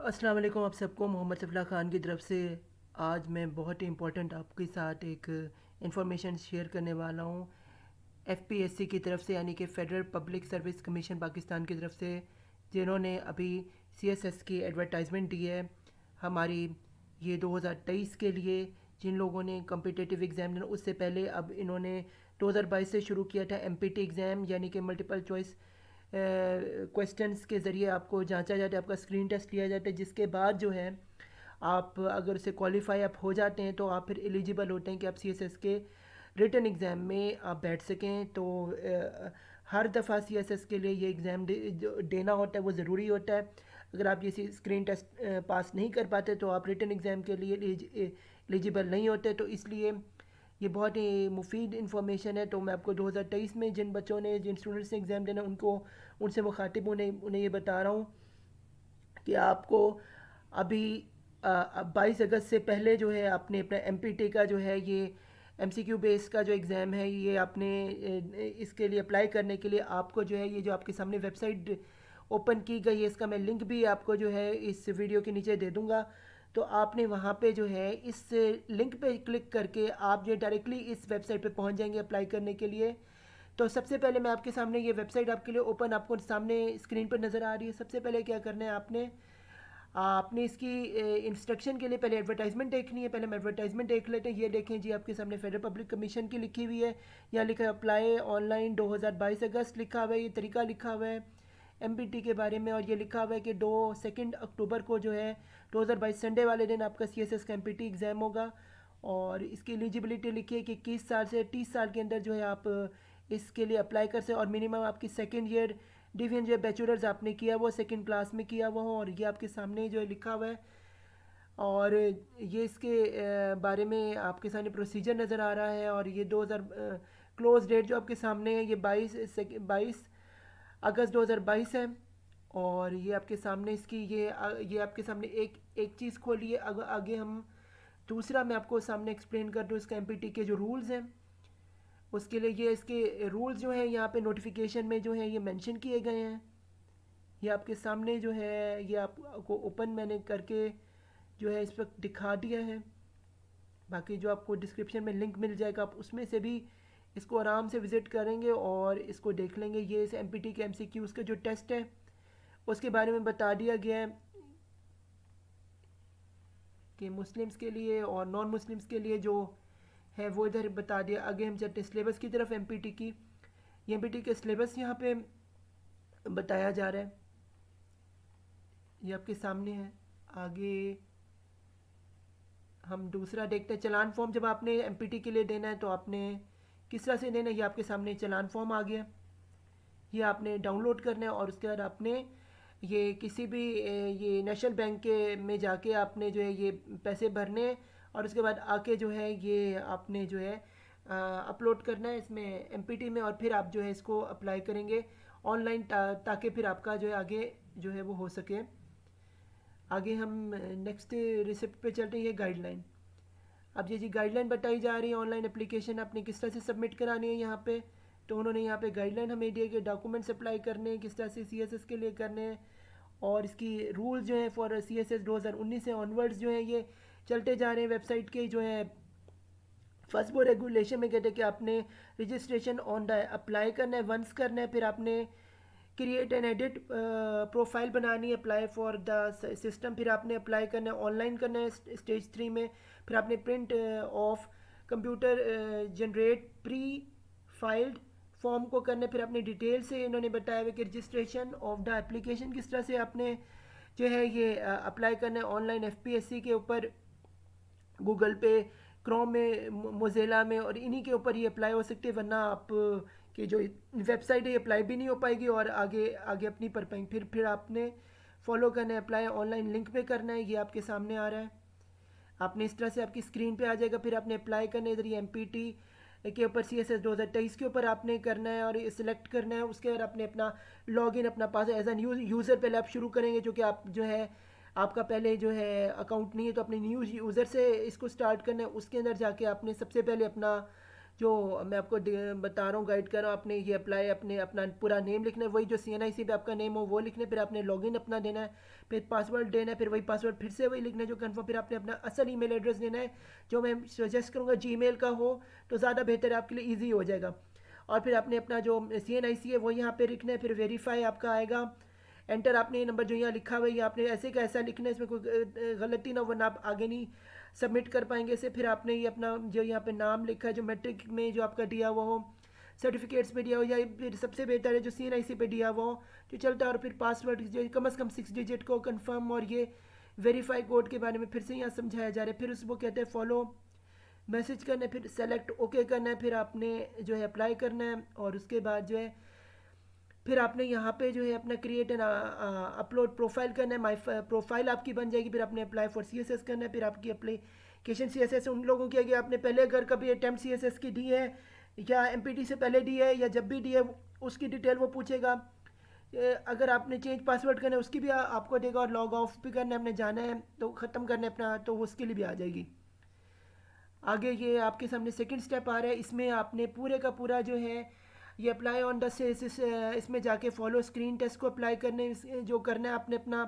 अस्सलाम वालेकुम आप सबको। मोहम्मद सफ़ला ख़ान की तरफ से आज मैं बहुत ही इम्पोर्टेंट आपके साथ एक इंफॉर्मेशन शेयर करने वाला हूँ। एफपीएससी की तरफ से यानी कि Federal public service commission Pakistan की तरफ से, जिन्होंने अभी सीएसएस की एडवर्टाइजमेंट दी है हमारी ये 2023 के लिए। जिन लोगों ने कम्पिटिटिव एग्ज़ाम देना उससे पहले अब इन्होंने 2022 से शुरू किया था एमपीटी एग्ज़ाम, यानी कि मल्टीपल चॉइस क्वेश्चंस के ज़रिए आपको जांचा जाता है, आपका स्क्रीन टेस्ट लिया जाता है, जिसके बाद जो है आप अगर उसे क्वालिफाई आप हो जाते हैं तो आप फिर एलिजिबल होते हैं कि आप सीएसएस के रिटन एग्ज़ाम में आप बैठ सकें। तो हर दफ़ा सीएसएस के लिए ये एग्ज़ाम जो देना होता है वो ज़रूरी होता है। अगर आप ये स्क्रीन टेस्ट पास नहीं कर पाते तो आप रिटन एग्ज़ाम के लिए एलिजिबल नहीं होते। तो इसलिए ये बहुत ही मुफीद इन्फॉर्मेशन है। तो मैं आपको 2023 में जिन बच्चों ने जिन स्टूडेंट्स ने एग्ज़ाम देना उनको उनसे मुखातिब उन्हें ये बता रहा हूँ कि आपको अभी 22 अगस्त से पहले जो है आपने अपना एमपीटी का जो है ये एमसीक्यू बेस का जो एग्ज़ाम है ये आपने इसके लिए अप्लाई करने के लिए आपको जो है ये जो आपके सामने वेबसाइट ओपन की गई है, इसका मैं लिंक भी आपको जो है इस वीडियो के नीचे दे दूँगा। तो आपने वहाँ पे जो है इस लिंक पे क्लिक करके आप जो डायरेक्टली इस वेबसाइट पे पहुँच जाएंगे अप्लाई करने के लिए। तो सबसे पहले मैं आपके सामने ये वेबसाइट आपके लिए ओपन आपको सामने स्क्रीन पर नज़र आ रही है। सबसे पहले क्या करना है आपने इसकी इंस्ट्रक्शन के लिए पहले एडवर्टाइजमेंट देखनी है। पहले हम एडवर्टाइजमेंट देख लेते हैं। ये देखें जी, आपके सामने फेडरल पब्लिक कमीशन की लिखी हुई है। यहाँ लिखा है अप्लाई ऑनलाइन 2022 अगस्त लिखा हुआ है, ये तरीका लिखा हुआ है एमपीटी के बारे में। और ये लिखा हुआ है कि 2 अक्टूबर को जो है 2022 संडे वाले दिन आपका सीएसएस का एमपीटी एग्ज़ाम होगा। और इसकी एलिजिबिलिटी लिखी है कि 21 साल से 30 साल के अंदर जो है आप इसके लिए अप्लाई कर सकते। और मिनिमम आपकी सेकेंड ईयर डिवीजन जो है बैचलर्स आपने किया वो सेकंड क्लास में किया हुआ हो। और ये आपके सामने जो है लिखा हुआ है। और ये इसके बारे में आपके सामने प्रोसीजर नज़र आ रहा है। और ये 2000 क्लोज डेट जो आपके सामने है ये 22 अगस्त 2022 है। और ये आपके सामने इसकी ये आपके सामने एक एक चीज़ खोली है। आगे हम दूसरा मैं आपको सामने एक्सप्लेन कर दूँ इसका एमपीटी के जो रूल्स हैं उसके लिए। ये इसके रूल्स जो हैं यहाँ पे नोटिफिकेशन में जो है ये मेंशन किए गए हैं। ये आपके सामने जो है ये आपको ओपन मैंने करके जो है इस पर दिखा दिया है। बाकी जो आपको डिस्क्रिप्शन में लिंक मिल जाएगा आप उसमें से भी इसको आराम से विज़िट करेंगे और इसको देख लेंगे। ये इस एमपीटी के एमसीक्यूज़ का जो टेस्ट है उसके बारे में बता दिया गया है कि मुस्लिम्स के लिए और नॉन मुस्लिम्स के लिए जो है वो इधर बता दिया। आगे हम चलते हैं सिलेबस की तरफ एमपीटी की। ये एमपीटी के सिलेबस यहाँ पे बताया जा रहा है, ये आपके सामने है। आगे हम दूसरा देखते हैं चलान फॉर्म। जब आपने एमपीटी के लिए देना है तो आपने किस तरह से देना है, ये आपके सामने चलान फॉर्म आ गया। ये आपने डाउनलोड करना है और उसके बाद आपने ये किसी भी ये नेशनल बैंक के में जाके आपने जो है ये पैसे भरने हैं। और उसके बाद आके जो है ये आपने जो है अपलोड करना है इसमें एमपीटी में। और फिर आप जो है इसको अप्लाई करेंगे ऑनलाइन ताकि फिर आपका जो है आगे जो है वो हो सके। आगे हम नेक्स्ट रिसिप्ट पे चलते हैं। ये गाइडलाइन, अब ये जी गाइडलाइन बताई जा रही है ऑनलाइन एप्लीकेशन आपने किस तरह से सबमिट करानी है यहाँ पे। तो उन्होंने यहाँ पे गाइडलाइन हमें दिए कि डॉक्यूमेंट्स अप्लाई करने हैं किस तरह से सीएसएस के लिए करने हैं। और इसकी रूल्स जो हैं फॉर सीएसएस 2019 से ऑनवर्ड्स जो हैं ये चलते जा रहे हैं। वेबसाइट के जो है फर्स्ट वो रेगुलेशन में कहते हैं कि आपने रजिस्ट्रेशन ऑन द अप्लाई करना है, वंस करना है। फिर आपने क्रिएट एंड एडिट प्रोफाइल बनानी है, अप्लाई फॉर द सिस्टम। फिर आपने अप्लाई करना है ऑनलाइन करना है स्टेज 3 में। फिर आपने print of computer generate pre filed form को करना है। फिर आपने डिटेल से इन्होंने बताया हुआ कि रजिस्ट्रेशन ऑफ द एप्लीकेशन किस तरह से आपने जो है ये अप्लाई करना है ऑनलाइन एफपीएससी के ऊपर, गूगल पे, क्रोम में, मोज़ेला में और इन्हीं के ऊपर ये अप्लाई हो सकती है। वरना आप की जो वेबसाइट है ये अप्लाई भी नहीं हो पाएगी और आगे आगे अपनी पर पाएंगे। फिर आपने फॉलो करना है, अप्लाई ऑनलाइन लिंक पे करना है। ये आपके सामने आ रहा है, आपने इस तरह से आपकी स्क्रीन पे आ जाएगा। फिर आपने अप्लाई करना है इधर ये एमपीटी के ऊपर सीएसएस 2023 के ऊपर आपने करना है और ये सिलेक्ट करना है। उसके बाद आपने अपना लॉगिन अपना पास एज एन यूज़र पहले आप शुरू करेंगे, जो कि आप जो है आपका पहले जो है अकाउंट नहीं है तो अपने न्यू यूज़र से इसको स्टार्ट करना है। उसके अंदर जाके आपने सबसे पहले अपना जो मैं आपको बता रहा हूँ, गाइड कर रहा हूँ, आपने ये अप्लाई अपने अपना पूरा नेम लिखना है, वही जो CNIC पे आपका नेम हो वो लिखना है, फिर आपने लॉगिन अपना देना है, फिर पासवर्ड देना है, फिर वही पासवर्ड फिर से वही लिखना है जो कन्फर्म, फिर आपने अपना असल ईमेल एड्रेस देना है जो मैं सजेस्ट करूँगा जीमेल का हो तो ज़्यादा बेहतर है, आपके लिए ईजी हो जाएगा। और फिर आपने अपना जो CNIC है वो यहाँ पे लिखना है, फिर वेरीफाई आपका आएगा, एंटर आपने ये नंबर जो यहाँ लिखा हुआ है ये आपने ऐसे का ऐसा लिखना है, इसमें कोई गलती ना हो वरना आप आगे नहीं सबमिट कर पाएंगे इसे। फिर आपने ये अपना जो यहाँ पे नाम लिखा है जो मैट्रिक में जो आपका दिया हुआ हो, सर्टिफिकेट्स पे दिया हो, या फिर सबसे बेहतर है जो CNIC पे दिया हुआ हो जो चलता है, और फिर पासवर्ड जो कम से कम 6 डिजिट को कंफर्म, और ये वेरीफाई कोड के बारे में फिर से यहाँ समझाया जा रहा है। फिर उसको कहते हैं फॉलो मैसेज करना है, फिर सेलेक्ट ओके करना है, फिर आपने जो है अप्लाई करना है, और उसके बाद जो है फिर आपने यहाँ पे जो है अपना क्रिएट एंड अपलोड प्रोफाइल करना है, माई प्रोफाइल आपकी बन जाएगी, फिर आपने अप्लाई फॉर CSS करना है, फिर आपकी एप्लीकेशन CSS उन लोगों की है कि आपने पहले अगर कभी अटैम्प्ट CSS की दी है या MPT से पहले दी है या जब भी दी है उसकी डिटेल वो पूछेगा। अगर आपने चेंज पासवर्ड करना है उसकी भी आपको देगा, और लॉग ऑफ भी करना है, अपने जाना है तो ख़त्म करना है अपना, तो उसके लिए भी आ जाएगी। आगे ये आपके सामने सेकंड स्टेप आ रहा है, इसमें आपने पूरे का पूरा जो है ये अप्लाई ऑन द इसमें जाके फॉलो स्क्रीन टेस्ट को अप्लाई करने जो करना है, आपने अपना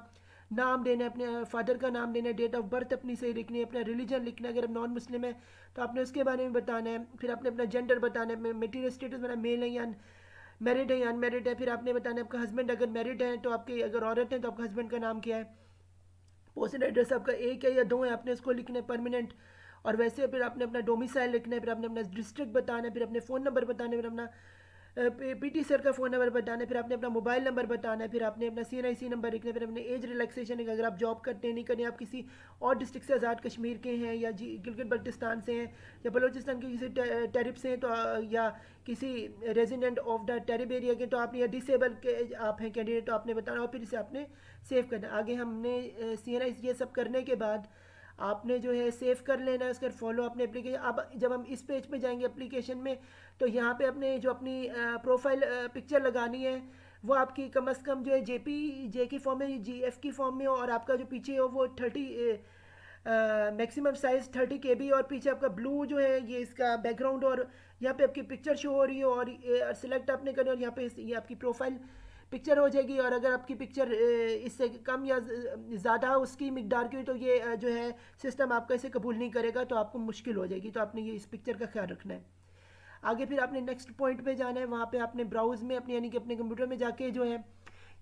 नाम देना है, अपने फादर का नाम देना है, डेट ऑफ बर्थ अपनी सही लिखनी है, अपना रिलीजन लिखना है, अगर नॉन मुस्लिम है तो आपने उसके बारे में बताना है, फिर आपने अपना जेंडर बताना है, मेटीरियल स्टेटस बताना, मेल है या मैरिड है या अनमेरिड है, फिर आपने बताना है आपका हस्बैंड अगर मैरिड है तो आपके, अगर औरत है तो आपका हस्बैंड का नाम क्या है, पोस्टल एड्रेस आपका एक है या दो है आपने उसको लिखना है परमानेंट, और वैसे फिर आपने अपना डोमिसाइल लिखना है, फिर आपने अपना डिस्ट्रिक्ट बताना है, फिर अपने फ़ोन नंबर बताना है, फिर अपना PT सर का फ़ोन नंबर बताना है, फिर आपने अपना मोबाइल नंबर बताना है, फिर आपने अपना CNIC नंबर लिखना है, फिर अपने एज रिलैक्सेशन है अगर आप जॉब करते हैं नहीं करते, आप किसी और डिस्ट्रिक्ट से आज़ाद कश्मीर के हैं या गिलगित बल्टिस्तान से हैं या बलोचिस्तान के किसी टेरिफ से हैं तो या किसी resident of the tariff area के, तो आपने या डिसेबल के आप हैं कैंडिडेट तो आपने बताना, और फिर इसे आपने सेव करना। आगे हमने CNIC ये सब करने के बाद आपने जो है सेव कर लेना है, उसके फॉलो अपने एप्लीकेशन। अब जब हम इस पेज पे जाएंगे एप्लीकेशन में तो यहाँ पे अपने जो अपनी प्रोफाइल पिक्चर लगानी है वो आपकी कम से कम जो है JPG की फॉर्म में, GF की फॉर्म में हो, और आपका जो पीछे हो वो 30 मैक्सिमम साइज़ 30 KB, और पीछे आपका ब्लू जो है ये इसका बैकग्राउंड, और यहाँ पे आपकी पिक्चर शो हो रही हो, और सिलेक्ट आपने करना, और यहाँ पे ये आपकी प्रोफाइल पिक्चर हो जाएगी। और अगर आपकी पिक्चर इससे कम या ज़्यादा उसकी मिकदार की हुई तो ये जो है सिस्टम आपका इसे कबूल नहीं करेगा, तो आपको मुश्किल हो जाएगी, तो आपने ये इस पिक्चर का ख्याल रखना है। आगे फिर आपने नेक्स्ट पॉइंट पे जाना है, वहाँ पे आपने ब्राउज़ में अपने यानी कि अपने कंप्यूटर में जाके जो है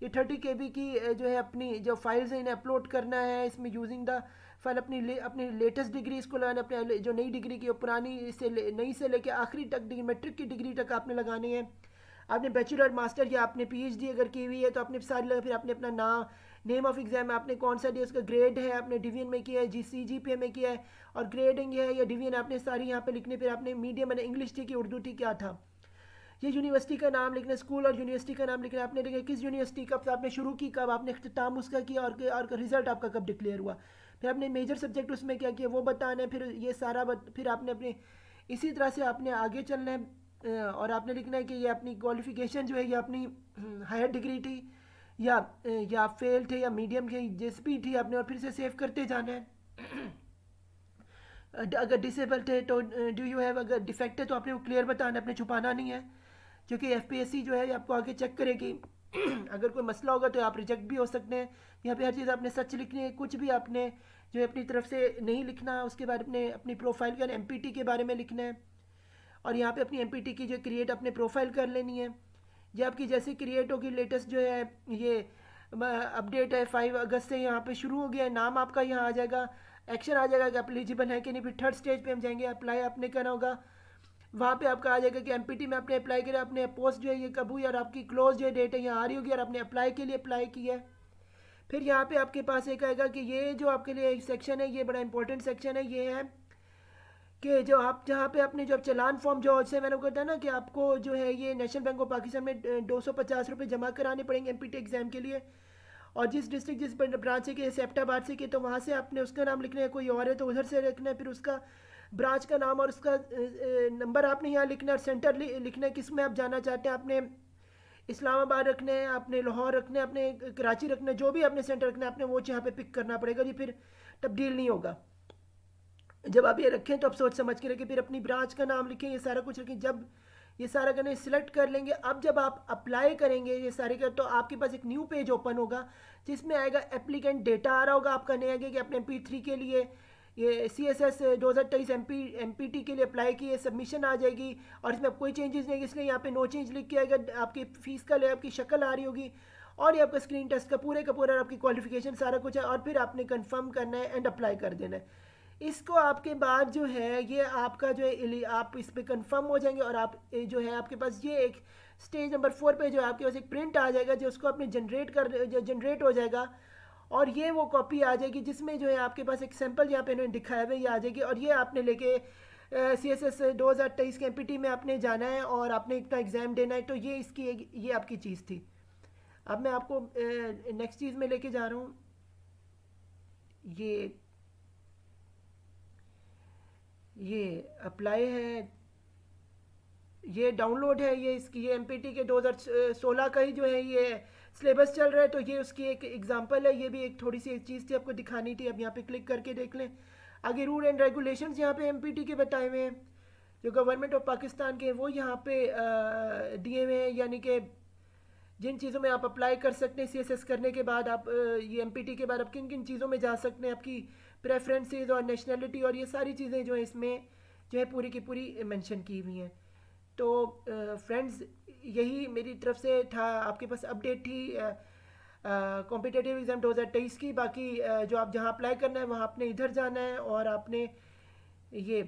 ये 30 KB की जो है अपनी जो फाइल्स हैं इन्हें अपलोड करना है, इसमें यूजिंग द फाइल अपनी लेटेस्ट डिग्री इसको लगाना, अपने जो नई डिग्री की पुरानी से नई से लेके आखिरी तक डिग्री मैट्रिक की डिग्री तक आपने लगानी है। आपने बैचलर मास्टर या आपने PhD अगर की हुई है तो आपने सारी लगा, फिर आपने अपना नेम ऑफ एग्जाम आपने कौन सा दिया, उसका ग्रेड है आपने डिवीजन में किया है, CGPA में किया है, और ग्रेडिंग है या डिवीजन आपने सारी यहाँ पे लिखनी। फिर आपने मीडियम मैंने इंग्लिश थी कि उर्दू थी क्या था, ये यूनिवर्सिटी का नाम लिखना, स्कूल और यूनिवर्सिटी का नाम लिखना, आपने लिखा किस यूनिवर्सिटी कब आपने शुरू की, कब आपने अख्ताम उसका किया, और रिजल्ट आपका कब डिक्लेयर हुआ, फिर आपने मेजर सब्जेक्ट उसमें क्या किया वो बताना है, फिर ये सारा फिर आपने अपने इसी तरह से आपने आगे चलना है। और आपने लिखना है कि ये अपनी क्वालिफ़िकेशन जो है ये अपनी हायर डिग्री थी या फेल थे या मीडियम की जिस भी थी आपने, और फिर से सेव करते जाना है। अगर डिसेबल थे तो डू यू हैव, अगर डिफेक्ट है तो आपने वो क्लियर बताना है, अपने छुपाना नहीं है, क्योंकि FPSC जो है आपको आगे चेक करेगी। अगर कोई मसला होगा तो आप रिजेक्ट भी हो सकते हैं। यहाँ पे हर चीज़ आपने सच लिखनी है, कुछ भी आपने जो है अपनी तरफ से नहीं लिखना। उसके बाद अपनी प्रोफाइल का MPT के बारे में लिखना है, और यहाँ पे अपनी MPT की जो क्रिएट अपने प्रोफाइल कर लेनी है। ये आपकी जैसे क्रिएट होगी लेटेस्ट जो है ये अपडेट है 5 अगस्त से यहाँ पे शुरू हो गया है, नाम आपका यहाँ आ जाएगा, एक्शन आ जाएगा कि आप एलिजिबल है कि नहीं। फिर थर्ड स्टेज पे हम जाएंगे, अप्लाई आपने करना होगा, वहाँ पे आपका आ जाएगा कि MPT में आपने अप्लाई किया, आपने पोस्ट जो है ये कब हुई और आपकी क्लोज जो डेट है यहाँ आ रही होगी, और आपने अप्लाई के लिए अप्लाई किया है। फिर यहाँ पे आपके पास एक आएगा कि ये जो आपके लिए एक सेक्शन है, ये बड़ा इंपॉर्टेंट सेक्शन है, ये है कि जो आप जहाँ पे अपने जो चालान फॉर्म जो से मैंने कहता है ना कि आपको जो है ये नेशनल बैंक ऑफ पाकिस्तान में 250 रुपये जमा कराने पड़ेंगे MPT एग्ज़ाम के लिए, और जिस डिस्ट्रिक्ट जिस ब्रांच से कि सेप्टाबाद से कि तो वहाँ से आपने उसका नाम लिखना है, कोई और है तो उधर से रखना है, फिर उसका ब्रांच का नाम और उसका नंबर आपने यहाँ लिखना है, और सेंटर लिखना है किस में आप जाना चाहते हैं। आपने इस्लामाबाद रखना है, आपने लाहौर रखना है, आपने कराची रखना है, जो भी आपने सेंटर रखना है आपने वो यहाँ पे पिक करना पड़ेगा जी, फिर तब्दील नहीं होगा। जब आप ये रखें तो आप सोच समझ के रखें, फिर अपनी ब्रांच का नाम लिखें, ये सारा कुछ रखें। जब ये सारा करने सिलेक्ट कर लेंगे, अब जब आप अप्लाई करेंगे ये सारे कर, तो आपके पास एक न्यू पेज ओपन होगा जिसमें आएगा एप्लीकेंट डेटा आ रहा होगा आपका नया कि आपने MP3 के लिए ये CSS 2023 MPT के लिए अप्लाई किए, सबमिशन आ जाएगी और इसमें अब कोई चेंजेस नहीं, इसलिए यहाँ पे नो चेंज लिख के आएगा। आपकी फ़ीस का ले आपकी शक्ल आ रही होगी और ये आपका स्क्रीन टेस्ट का पूरा आपकी क्वालिफिकेशन सारा कुछ है, और फिर आपने कंफर्म करना है एंड अप्लाई कर देना है। इसको आपके बाद जो है ये आपका जो है आप इस पर कंफर्म हो जाएंगे और आप जो है आपके पास ये एक स्टेज नंबर 4 पे जो है आपके पास एक प्रिंट आ जाएगा जो उसको आपने जनरेट हो जाएगा, और ये वो कॉपी आ जाएगी जिसमें जो है आपके पास एक सैम्पल यहाँ पे इन्होंने दिखाया हुआ है ये आ जाएगी, और ये आपने लेके CSS 2023 के MPT में आपने जाना है और आपने इतना एग्ज़ाम देना है। तो ये ये आपकी चीज़ थी। अब मैं आपको नेक्स्ट चीज़ में लेके जा रहा हूँ। ये ये अप्लाई है, ये डाउनलोड है, ये इसकी ये MPT के 2016 का ही जो है ये सिलेबस चल रहा है। तो ये उसकी एक एग्जांपल है, ये भी एक थोड़ी सी एक चीज़ थी आपको दिखानी थी। अब यहाँ पे क्लिक करके देख लें। आगे रूल एंड रेगुलेशंस यहाँ पे MPT के बताए हुए हैं, जो गवर्नमेंट ऑफ पाकिस्तान के वो यहाँ पे दिए हुए हैं, यानी कि जिन चीज़ों में आप अप्लाई कर सकते हैं CSS करने के बाद, आप ये MPT के बाद आप किन किन चीज़ों में जा सकते हैं, आपकी प्रेफरेंसेस और नेशनलिटी और ये सारी चीज़ें जो है इसमें जो है पूरी की पूरी मेंशन की हुई हैं। तो फ्रेंड्स यही मेरी तरफ से था, आपके पास अपडेट थी कॉम्पिटिटिव एग्ज़ाम 2023 की। बाकी जो आप जहाँ अप्लाई करना है वहाँ आपने इधर जाना है और आपने ये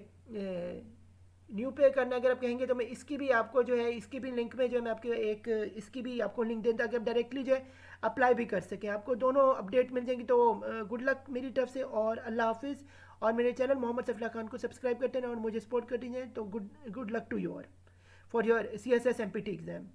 न्यू पे करना है। अगर आप कहेंगे तो मैं इसकी भी आपको जो है इसकी भी लिंक में जो है मैं आपके एक इसकी भी आपको लिंक दें ताकि आप डायरेक्टली जो है अप्लाई भी कर सकें, आपको दोनों अपडेट मिल जाएंगी। तो गुड लक मेरी तरफ से और अल्लाह हाफिज़। और मेरे चैनल मोहम्मद सफला खान को सब्सक्राइब करते हैं और मुझे सपोर्ट करते हैं। तो good luck to your for your CSS MPT exam.